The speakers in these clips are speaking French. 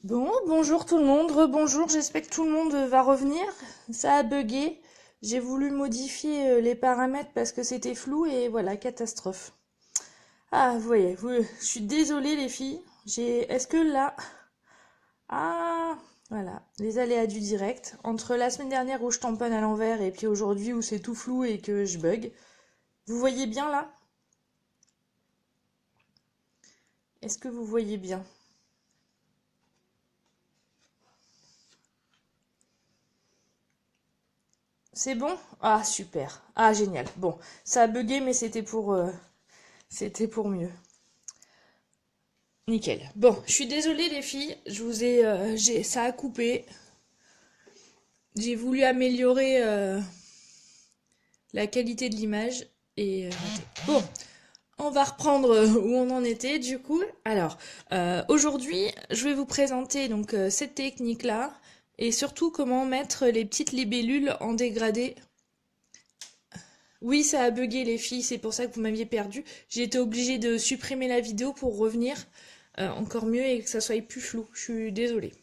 Bon, bonjour tout le monde, rebonjour, j'espère que tout le monde va revenir. Ça a bugué. J'ai voulu modifier les paramètres parce que c'était flou et voilà, catastrophe. Ah, vous voyez, je suis désolée les filles. Est-ce que là... Ah, voilà, les aléas du direct. Entre la semaine dernière où je tamponne à l'envers et puis aujourd'hui où c'est tout flou et que je bug. Vous voyez bien là? Est-ce que vous voyez bien? C'est bon? Ah, super. Ah, génial. Bon, ça a bugué mais c'était pour mieux. Nickel. Bon, je suis désolée les filles, ça a coupé. J'ai voulu améliorer la qualité de l'image et raté. Bon, on va reprendre où on en était du coup. Alors, aujourd'hui, je vais vous présenter donc cette technique-là et surtout comment mettre les petites libellules en dégradé. Oui, ça a bugué les filles, c'est pour ça que vous m'aviez perdu. J'ai été obligée de supprimer la vidéo pour revenir encore mieux et que ça soit plus flou. Je suis désolée.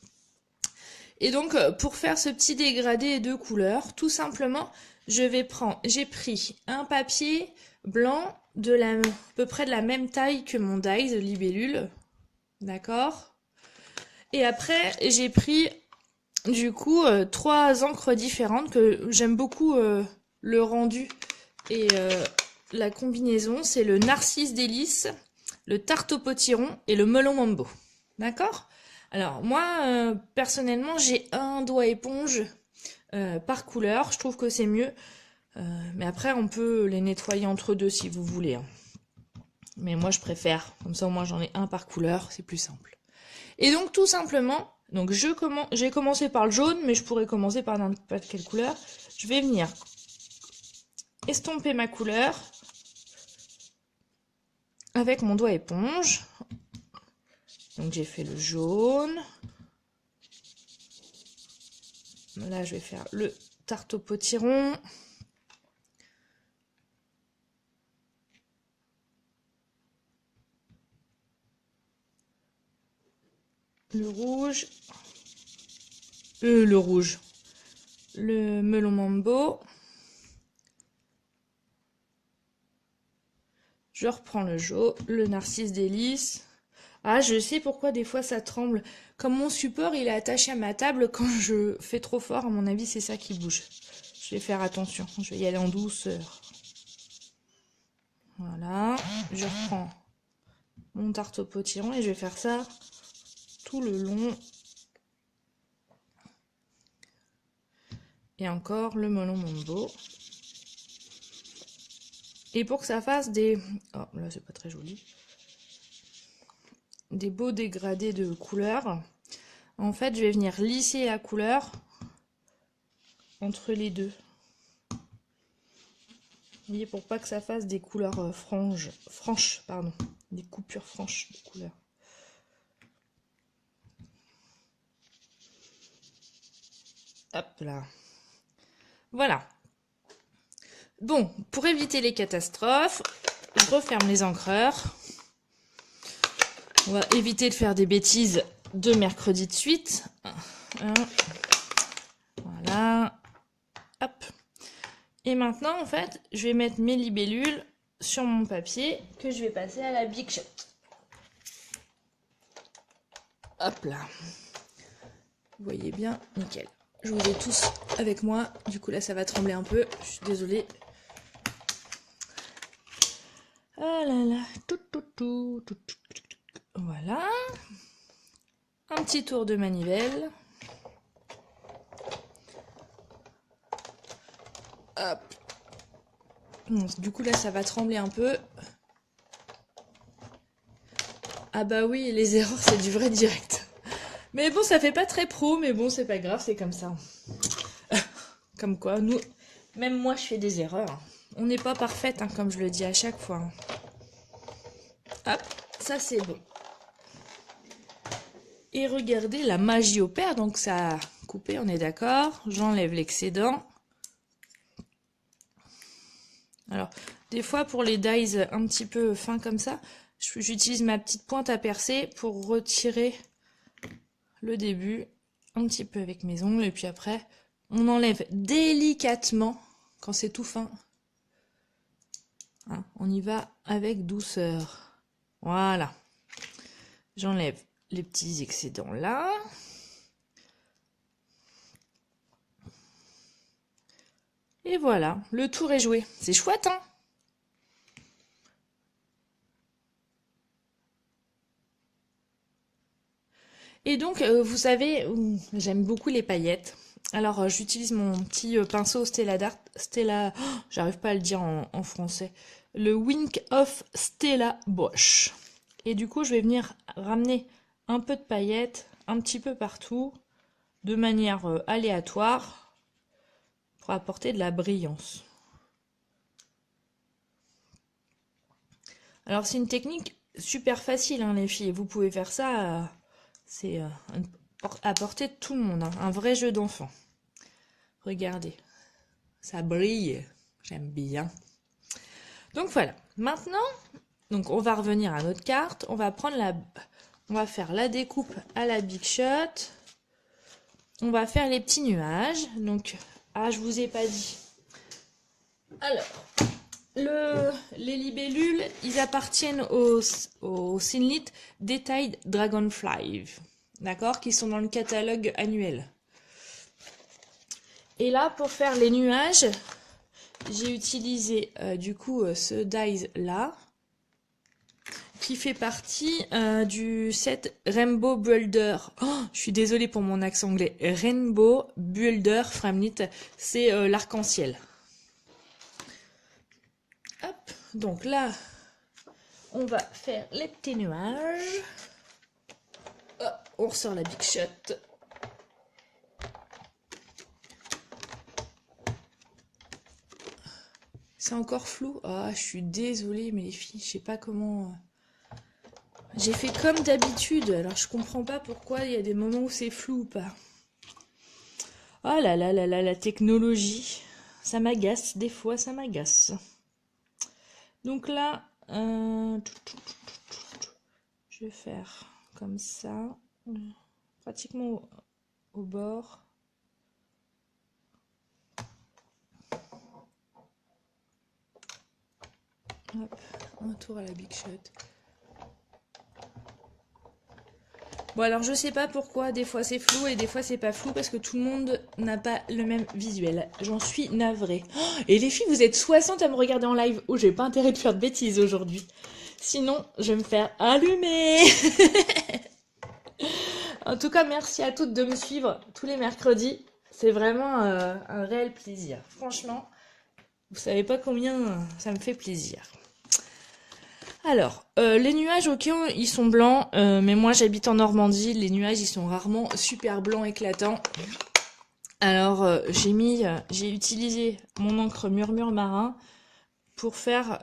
Et donc, pour faire ce petit dégradé de couleurs, tout simplement, j'ai pris un papier blanc à peu près de la même taille que mon dies de libellule, d'accord? Et après, j'ai pris, du coup, trois encres différentes que j'aime beaucoup le rendu et la combinaison, c'est le Narcisse Délice, le Tarte au potiron et le Melon Mambo, d'accord? Alors moi, personnellement, j'ai un doigt éponge par couleur. Je trouve que c'est mieux. Mais après, on peut les nettoyer entre deux si vous voulez, hein. Mais moi, je préfère. Comme ça, au moins, j'en ai un par couleur. C'est plus simple. Et donc, tout simplement, donc j'ai commencé par le jaune, mais je pourrais commencer par n'importe quelle couleur. Je vais venir estomper ma couleur avec mon doigt éponge. Donc, j'ai fait le jaune. Là, je vais faire le tarte au potiron. Le rouge. Le melon mambo. Je reprends le jaune, le narcisse délice. Ah, je sais pourquoi des fois ça tremble. Comme mon support il est attaché à ma table, quand je fais trop fort, à mon avis c'est ça qui bouge. Je vais faire attention, je vais y aller en douceur. Voilà, je reprends mon tarte au potiron et je vais faire ça tout le long. Et encore le melon mambo. Et pour que ça fasse des... Oh, là c'est pas très joli. Des beaux dégradés de couleurs. En fait, je vais venir lisser la couleur entre les deux. Vous voyez, pour pas que ça fasse des couleurs franches, pardon, des coupures franches de couleurs. Hop là. Voilà. Bon, pour éviter les catastrophes, je referme les encreurs. On va éviter de faire des bêtises de mercredi de suite. Voilà. Hop. Et maintenant, en fait, je vais mettre mes libellules sur mon papier que je vais passer à la Big Shot. Hop là. Vous voyez bien, nickel. Je vous ai tous avec moi. Du coup, là, ça va trembler un peu. Je suis désolée. Ah là là. Voilà. Un petit tour de manivelle. Hop. Bon, du coup, là, ça va trembler un peu. Ah bah oui, les erreurs, c'est du vrai direct. Mais bon, ça fait pas très pro, mais bon, c'est pas grave, c'est comme ça. Comme quoi, même moi, je fais des erreurs. On n'est pas parfaite, hein, comme je le dis à chaque fois. Hop, ça c'est bon. Et regardez, la magie opère, donc ça a coupé, on est d'accord. J'enlève l'excédent. Alors, des fois, pour les dies un petit peu fins comme ça, j'utilise ma petite pointe à percer pour retirer le début, un petit peu avec mes ongles, et puis après, on enlève délicatement quand c'est tout fin. Hein, on y va avec douceur. Voilà. J'enlève les petits excédents là. Et voilà, le tour est joué. C'est chouette, hein? Et donc, vous savez, j'aime beaucoup les paillettes. Alors, j'utilise mon petit pinceau Stella d'Art. Stella, oh, j'arrive pas à le dire en français. Le Wink of Stella Bosch. Et du coup, je vais venir ramener un peu de paillettes, un petit peu partout, de manière aléatoire, pour apporter de la brillance. Alors, c'est une technique super facile, hein, les filles. Vous pouvez faire ça, c'est à portée de tout le monde, hein, un vrai jeu d'enfant. Regardez, ça brille, j'aime bien. Donc voilà, maintenant, donc on va revenir à notre carte, on va faire la découpe à la Big Shot, on va faire les petits nuages. Donc, je vous ai pas dit. Alors, les libellules, ils appartiennent au Synlit Detailed Dragonfly, d'accord, qui sont dans le catalogue annuel. Et là, pour faire les nuages, j'ai utilisé du coup ce dies là, qui fait partie du set Rainbow Builder. Oh, je suis désolée pour mon accent anglais. Rainbow Builder Framlit, c'est l'arc-en-ciel. Hop, donc là, on va faire les petits nuages. Oh, on ressort la Big Shot. C'est encore flou. Ah, je suis désolée, mais les filles, je sais pas comment. J'ai fait comme d'habitude, alors je comprends pas pourquoi il y a des moments où c'est flou ou pas. Oh là là là là, la technologie. Ça m'agace, des fois ça m'agace. Donc là, je vais faire comme ça, pratiquement au bord. Hop, un tour à la Big Shot. Bon alors je sais pas pourquoi, des fois c'est flou et des fois c'est pas flou parce que tout le monde n'a pas le même visuel. J'en suis navrée. Oh, et les filles, vous êtes 60 à me regarder en live. Oh, j'ai pas intérêt de faire de bêtises aujourd'hui. Sinon, je vais me faire allumer. En tout cas, merci à toutes de me suivre tous les mercredis. C'est vraiment un réel plaisir. Franchement, vous savez pas combien ça me fait plaisir. Alors, les nuages, ok, ils sont blancs, mais moi j'habite en Normandie, les nuages ils sont rarement super blancs éclatants. Alors, j'ai utilisé mon encre Murmure Marin pour faire,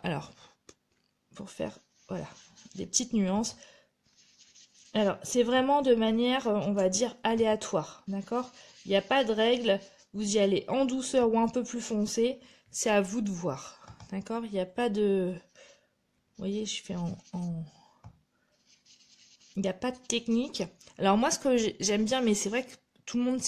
voilà, des petites nuances. Alors, c'est vraiment de manière, on va dire, aléatoire, d'accord? Il n'y a pas de règle, vous y allez en douceur ou un peu plus foncé, c'est à vous de voir, d'accord? Il n'y a pas de... Vous voyez, je fais il n'y a pas de technique. Alors moi, ce que j'aime bien, mais c'est vrai que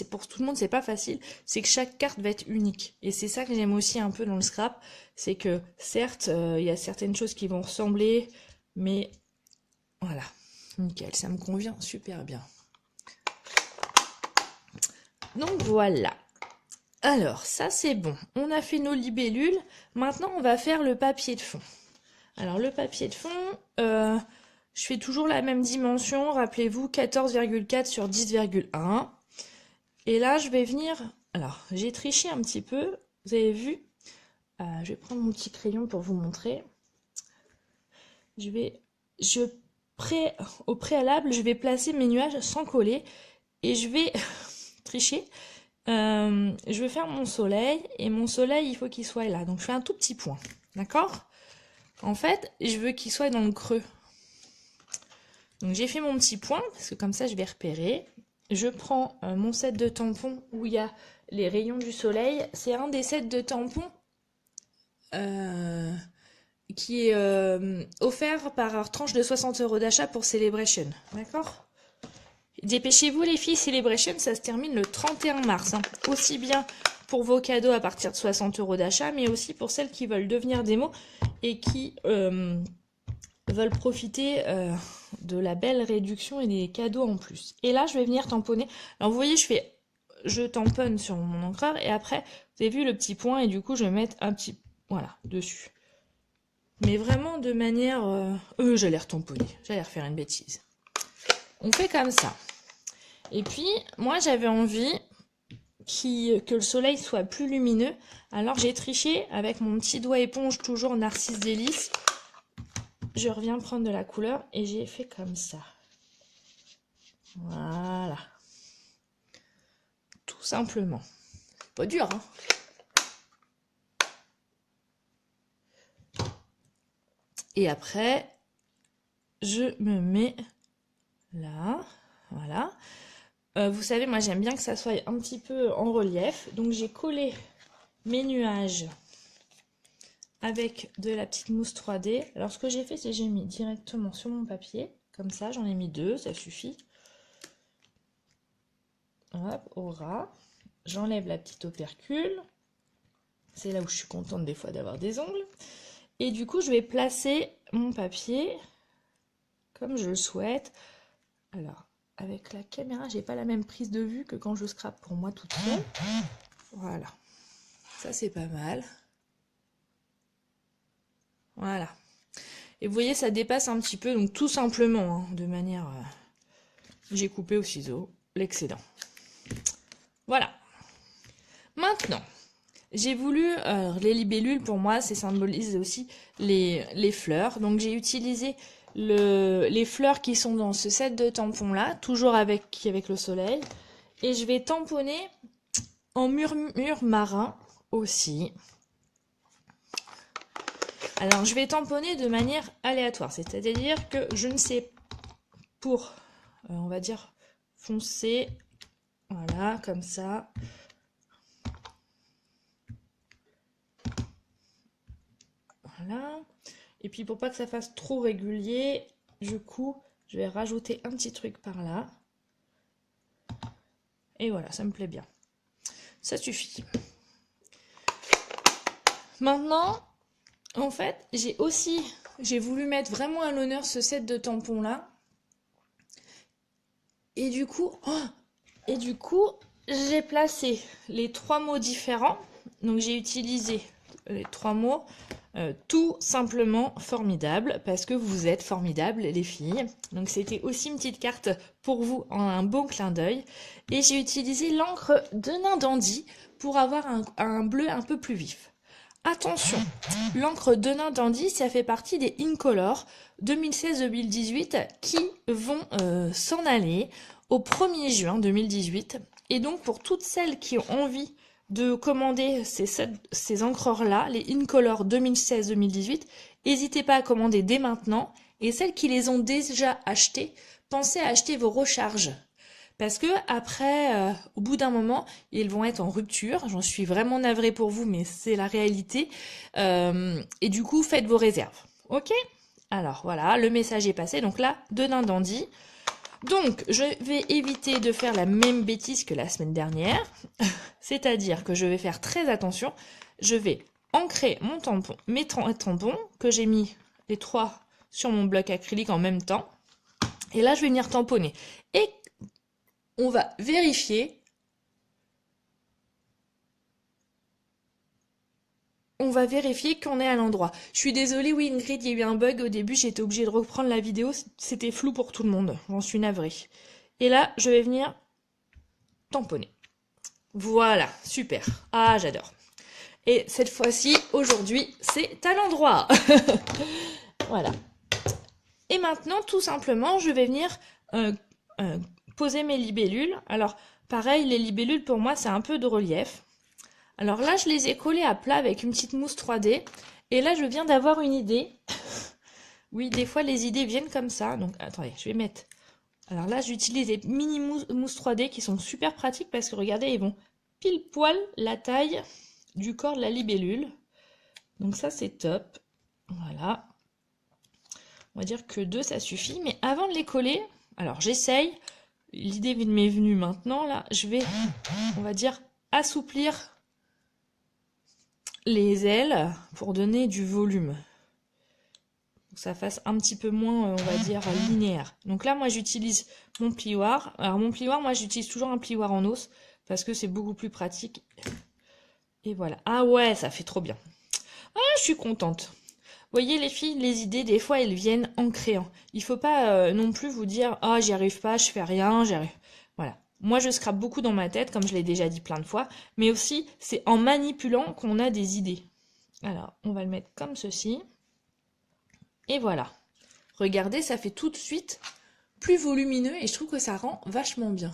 pour tout le monde, c'est pas facile, c'est que chaque carte va être unique. Et c'est ça que j'aime aussi un peu dans le scrap, c'est que certes, il y a certaines choses qui vont ressembler, mais voilà, nickel, ça me convient super bien. Donc voilà. Alors, ça c'est bon. On a fait nos libellules. Maintenant, on va faire le papier de fond. Alors, le papier de fond, je fais toujours la même dimension. Rappelez-vous, 14,4 sur 10,1. Et là, je vais venir... Alors, j'ai triché un petit peu. Vous avez vu? Je vais prendre mon petit crayon pour vous montrer. Au préalable, je vais placer mes nuages sans coller. Et je vais tricher. Je vais faire mon soleil. Et mon soleil, il faut qu'il soit là. Donc, je fais un tout petit point. D'accord? En fait, je veux qu'il soit dans le creux. Donc j'ai fait mon petit point, parce que comme ça je vais repérer. Je prends mon set de tampons où il y a les rayons du soleil. C'est un des sets de tampons qui est offert par tranche de 60 € d'achat pour Celebration. D'accord? Dépêchez-vous les filles, Celebration, ça se termine le 31 mars. Hein. Aussi bien pour vos cadeaux à partir de 60 € d'achat, mais aussi pour celles qui veulent devenir démo et qui veulent profiter de la belle réduction et des cadeaux en plus. Et là, je vais venir tamponner. Alors vous voyez, je tamponne sur mon encreur et après, vous avez vu le petit point et du coup, je vais mettre un petit, voilà, dessus. Mais vraiment de manière... j'allais retamponner, j'allais refaire une bêtise. On fait comme ça. Et puis, moi, j'avais envie que le soleil soit plus lumineux. Alors, j'ai triché avec mon petit doigt éponge, toujours Narcisse Délice. Je reviens prendre de la couleur et j'ai fait comme ça. Voilà. Tout simplement. Pas dur, hein. Et après, je me mets là. Voilà. Vous savez, moi j'aime bien que ça soit un petit peu en relief. Donc j'ai collé mes nuages avec de la petite mousse 3D. Alors ce que j'ai fait, c'est que j'ai mis directement sur mon papier. Comme ça, j'en ai mis 2, ça suffit. Hop, au ras. J'enlève la petite opercule. C'est là où je suis contente des fois d'avoir des ongles. Et du coup, je vais placer mon papier comme je le souhaite. Alors, avec la caméra, j'ai pas la même prise de vue que quand je scrape pour moi toute seule. Voilà. Ça, c'est pas mal. Voilà. Et vous voyez, ça dépasse un petit peu, donc tout simplement, hein, de manière... j'ai coupé au ciseau l'excédent. Voilà. Maintenant, j'ai voulu... les libellules, pour moi, ça symbolise aussi les fleurs. Donc, j'ai utilisé les fleurs qui sont dans ce set de tampons-là, toujours avec le soleil. Et je vais tamponner en murmure marin aussi. Alors, je vais tamponner de manière aléatoire, c'est-à-dire que je ne sais pour, on va dire, foncer, voilà, comme ça. Voilà. Et puis, pour pas que ça fasse trop régulier, du coup, je vais rajouter un petit truc par là. Et voilà, ça me plaît bien. Ça suffit. Maintenant... En fait, j'ai voulu mettre vraiment à l'honneur ce set de tampons là. Et du coup, j'ai placé les 3 mots différents. Donc j'ai utilisé les 3 mots tout simplement formidable parce que vous êtes formidables les filles. Donc c'était aussi une petite carte pour vous en un beau clin d'œil. Et j'ai utilisé l'encre de Nain Dandy pour avoir un bleu un peu plus vif. Attention, l'encre de Nain Dandy, ça fait partie des Incolor 2016-2018 qui vont s'en aller au 1er juin 2018. Et donc pour toutes celles qui ont envie de commander ces encreurs-là, les Incolor 2016-2018, n'hésitez pas à commander dès maintenant. Et celles qui les ont déjà achetées, pensez à acheter vos recharges. Parce que après, au bout d'un moment, ils vont être en rupture. J'en suis vraiment navrée pour vous, mais c'est la réalité. Et du coup, faites vos réserves. Ok? Alors voilà, le message est passé. Donc là, de Nain Dandy. Donc, je vais éviter de faire la même bêtise que la semaine dernière. C'est-à-dire que je vais faire très attention. Je vais ancrer mon tampon, mes tampons, que j'ai mis les 3 sur mon bloc acrylique en même temps. Et là, je vais venir tamponner. Et on va vérifier. On va vérifier qu'on est à l'endroit. Je suis désolée, oui Ingrid, il y a eu un bug au début, j'ai été obligée de reprendre la vidéo, c'était flou pour tout le monde, j'en suis navrée. Et là, je vais venir tamponner. Voilà, super. Ah, j'adore. Et cette fois-ci, aujourd'hui, c'est à l'endroit. Voilà. Et maintenant, tout simplement, je vais venir poser mes libellules. Alors, pareil, les libellules, pour moi, c'est un peu de relief. Alors là, je les ai collées à plat avec une petite mousse 3D. Et là, je viens d'avoir une idée. Oui, des fois, les idées viennent comme ça. Donc, attendez, je vais mettre... Alors là, j'utilise des mini mousse 3D qui sont super pratiques parce que, regardez, ils vont pile poil la taille du corps de la libellule. Donc ça, c'est top. Voilà. On va dire que 2, ça suffit. Mais avant de les coller, alors j'essaye. l'idée m'est venue maintenant, là, je vais, on va dire, assouplir les ailes pour donner du volume. Que ça fasse un petit peu moins, on va dire, linéaire. Donc là, moi, j'utilise mon plioir. Alors, mon plioir, moi, j'utilise toujours un plioir en os parce que c'est beaucoup plus pratique. Et voilà. Ah ouais, ça fait trop bien. Ah, je suis contente. Vous voyez, les filles, les idées, des fois, elles viennent en créant. Il faut pas non plus vous dire « Ah, j'y arrive pas, je fais rien, j'y arrive. » Voilà. Moi, je scrape beaucoup dans ma tête, comme je l'ai déjà dit plein de fois. Mais aussi, c'est en manipulant qu'on a des idées. Alors, on va le mettre comme ceci. Et voilà. Regardez, ça fait tout de suite plus volumineux et je trouve que ça rend vachement bien.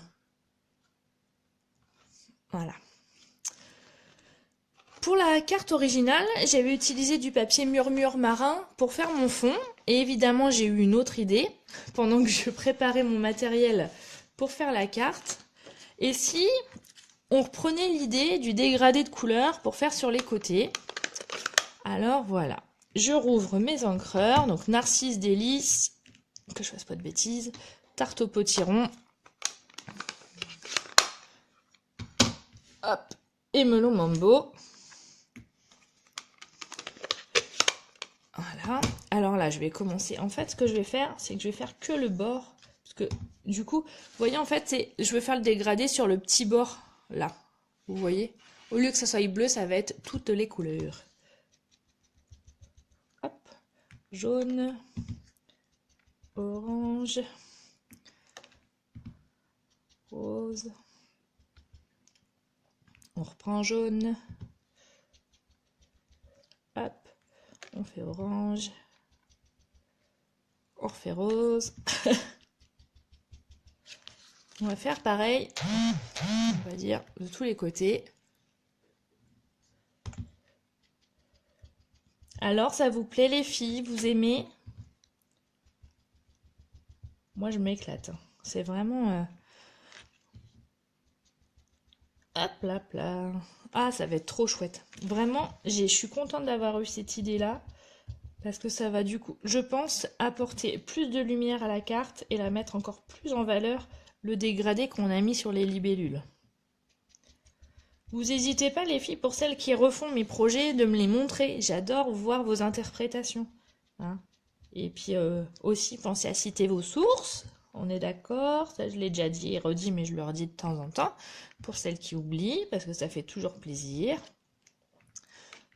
Voilà. Pour la carte originale, j'avais utilisé du papier murmure marin pour faire mon fond. Et évidemment, j'ai eu une autre idée pendant que je préparais mon matériel pour faire la carte. Et si on reprenait l'idée du dégradé de couleur pour faire sur les côtés. Alors voilà. Je rouvre mes encreurs, donc Narcisse Délice, que je fasse pas de bêtises, Tarte au potiron, hop, et Melon Mambo. Voilà, alors là je vais commencer, en fait ce que je vais faire, c'est que je vais faire que le bord, parce que du coup, vous voyez en fait, je vais faire le dégradé sur le petit bord, là, vous voyez, au lieu que ça soit bleu, ça va être toutes les couleurs. Jaune, orange, rose, on reprend jaune, hop, on fait orange, on refait rose. On va faire pareil, on va dire de tous les côtés. Alors, ça vous plaît les filles? Vous aimez? Moi, je m'éclate. C'est vraiment... Hop là, là. Ah, ça va être trop chouette. Vraiment, je suis contente d'avoir eu cette idée-là. Parce que ça va du coup, je pense, apporter plus de lumière à la carte et la mettre encore plus en valeur, le dégradé qu'on a mis sur les libellules. Vous n'hésitez pas les filles, pour celles qui refont mes projets, de me les montrer. J'adore voir vos interprétations. Hein. Et puis aussi, pensez à citer vos sources. On est d'accord, ça je l'ai déjà dit et redit, mais je le redis de temps en temps. Pour celles qui oublient, parce que ça fait toujours plaisir.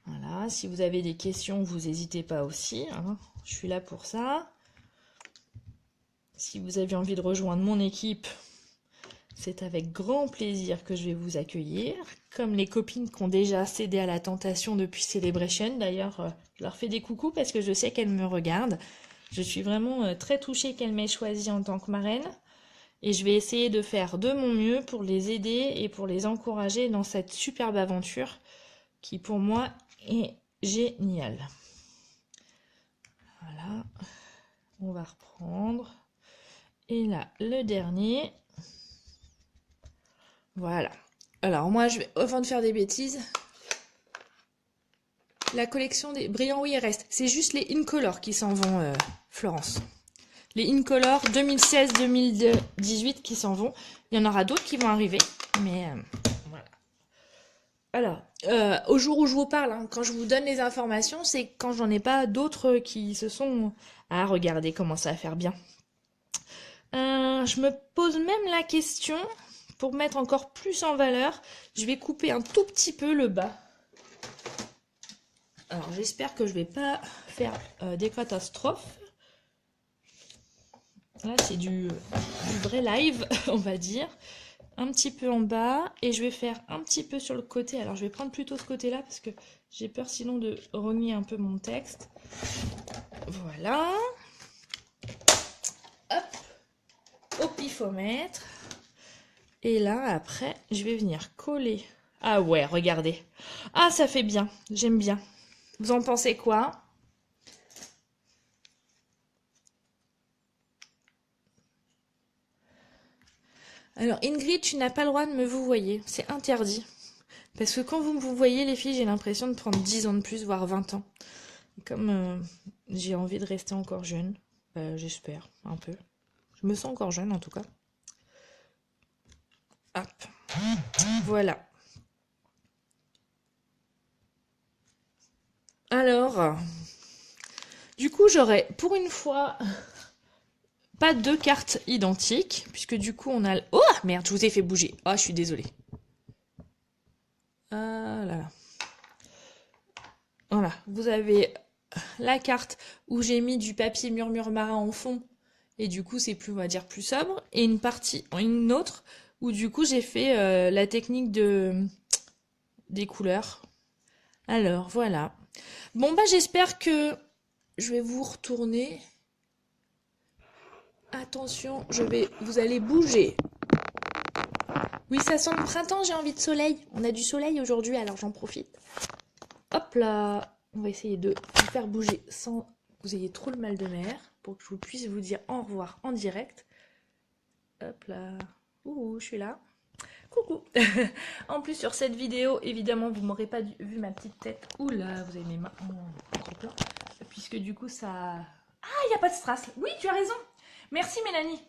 Voilà, si vous avez des questions, vous n'hésitez pas aussi. Hein. Je suis là pour ça. Si vous avez envie de rejoindre mon équipe... C'est avec grand plaisir que je vais vous accueillir, comme les copines qui ont déjà cédé à la tentation depuis Celebration. D'ailleurs, je leur fais des coucous parce que je sais qu'elles me regardent. Je suis vraiment très touchée qu'elles m'aient choisie en tant que marraine. Et je vais essayer de faire de mon mieux pour les aider et pour les encourager dans cette superbe aventure qui pour moi est géniale. Voilà, on va reprendre. Et là, le dernier... Voilà. Alors moi, je vais, avant de faire des bêtises, la collection des brillants, oui, il reste. C'est juste les Incolor qui s'en vont, Florence. Les Incolor 2016-2018 qui s'en vont. Il y en aura d'autres qui vont arriver, mais voilà. Alors, au jour où je vous parle, hein, quand je vous donne les informations, c'est quand j'en ai pas d'autres qui se sont... Ah, regardez comment ça va faire bien. Je me pose même la question... Pour mettre encore plus en valeur, je vais couper un tout petit peu le bas. Alors j'espère que je ne vais pas faire des catastrophes. Là c'est du vrai live, on va dire. Un petit peu en bas et je vais faire un petit peu sur le côté. Alors je vais prendre plutôt ce côté-là parce que j'ai peur sinon de renier un peu mon texte. Voilà. Hop. Au pifomètre. Et là, après, je vais venir coller. Ah ouais, regardez. Ah, ça fait bien. J'aime bien. Vous en pensez quoi? Alors, Ingrid, tu n'as pas le droit de me vous voyer. C'est interdit. Parce que quand vous me vous voyez, les filles, j'ai l'impression de prendre 10 ans de plus, voire 20 ans. Et comme j'ai envie de rester encore jeune, j'espère, un peu. Je me sens encore jeune, en tout cas. Hop. Voilà. Alors, du coup, j'aurais pour une fois pas deux cartes identiques, puisque du coup, on a... Oh, merde, je vous ai fait bouger. Oh, je suis désolée. Ah là là. Voilà, vous avez la carte où j'ai mis du papier murmure marin en fond, et du coup, c'est plus, on va dire, plus sobre, et une autre, où du coup, j'ai fait la technique des couleurs. Alors, voilà. Bon, bah, j'espère que je vais vous retourner. Attention, vous allez bouger. Oui, ça sent le printemps, j'ai envie de soleil. On a du soleil aujourd'hui, alors j'en profite. Hop là, on va essayer de vous faire bouger sans que vous ayez trop le mal de mer, pour que je vous puisse vous dire au revoir en direct. Hop là, ouh, je suis là. Coucou. En plus, sur cette vidéo, évidemment, vous m'aurez pas vu ma petite tête. Ouh là, vous avez mes mains en trop plein. Puisque du coup, ça... Ah, il n'y a pas de strass. Oui, tu as raison. Merci Mélanie.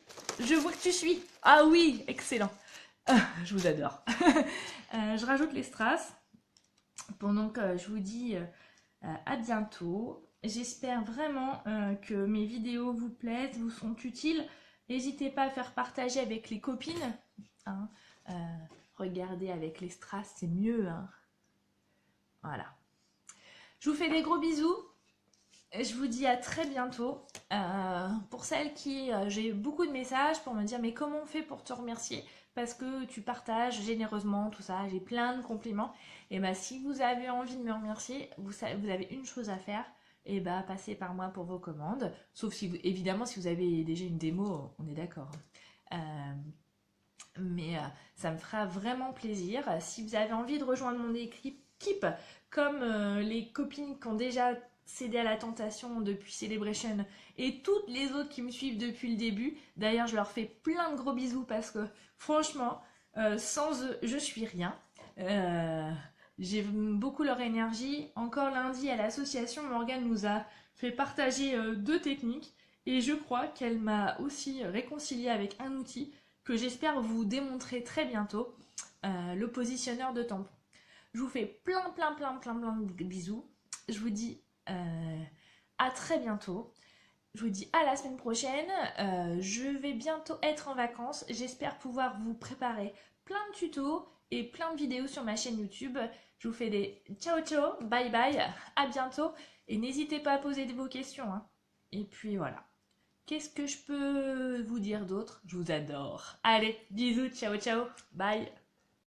Je vois que tu suis. Ah oui, excellent. Je vous adore. Je rajoute les strass. Pendant que je vous dis à bientôt. J'espère vraiment que mes vidéos vous plaisent, vous sont utiles. N'hésitez pas à faire partager avec les copines. Hein. Regardez avec les strass, c'est mieux. Hein. Voilà. Je vous fais des gros bisous. Je vous dis à très bientôt. Pour celles qui... j'ai eu beaucoup de messages pour me dire mais comment on fait pour te remercier parce que tu partages généreusement tout ça. J'ai plein de compliments. Et bah si vous avez envie de me remercier, vous avez une chose à faire. Et bah passez par moi pour vos commandes. Sauf si vous, évidemment si vous avez déjà une démo, on est d'accord. Mais ça me fera vraiment plaisir. Si vous avez envie de rejoindre mon équipe, comme les copines qui ont déjà cédé à la tentation depuis Celebration et toutes les autres qui me suivent depuis le début, d'ailleurs je leur fais plein de gros bisous parce que franchement, sans eux, je suis rien. J'aime beaucoup leur énergie. Encore lundi à l'association, Morgane nous a fait partager 2 techniques et je crois qu'elle m'a aussi réconcilié avec un outil que j'espère vous démontrer très bientôt, le positionneur de tampon. Je vous fais plein de bisous. Je vous dis à très bientôt. Je vous dis à la semaine prochaine. Je vais bientôt être en vacances. J'espère pouvoir vous préparer plein de tutos et plein de vidéos sur ma chaîne YouTube. Je vous fais des ciao ciao, bye bye, à bientôt. Et n'hésitez pas à poser vos questions. Hein. Et puis voilà. Qu'est-ce que je peux vous dire d'autre? Je vous adore. Allez, bisous, ciao ciao, bye.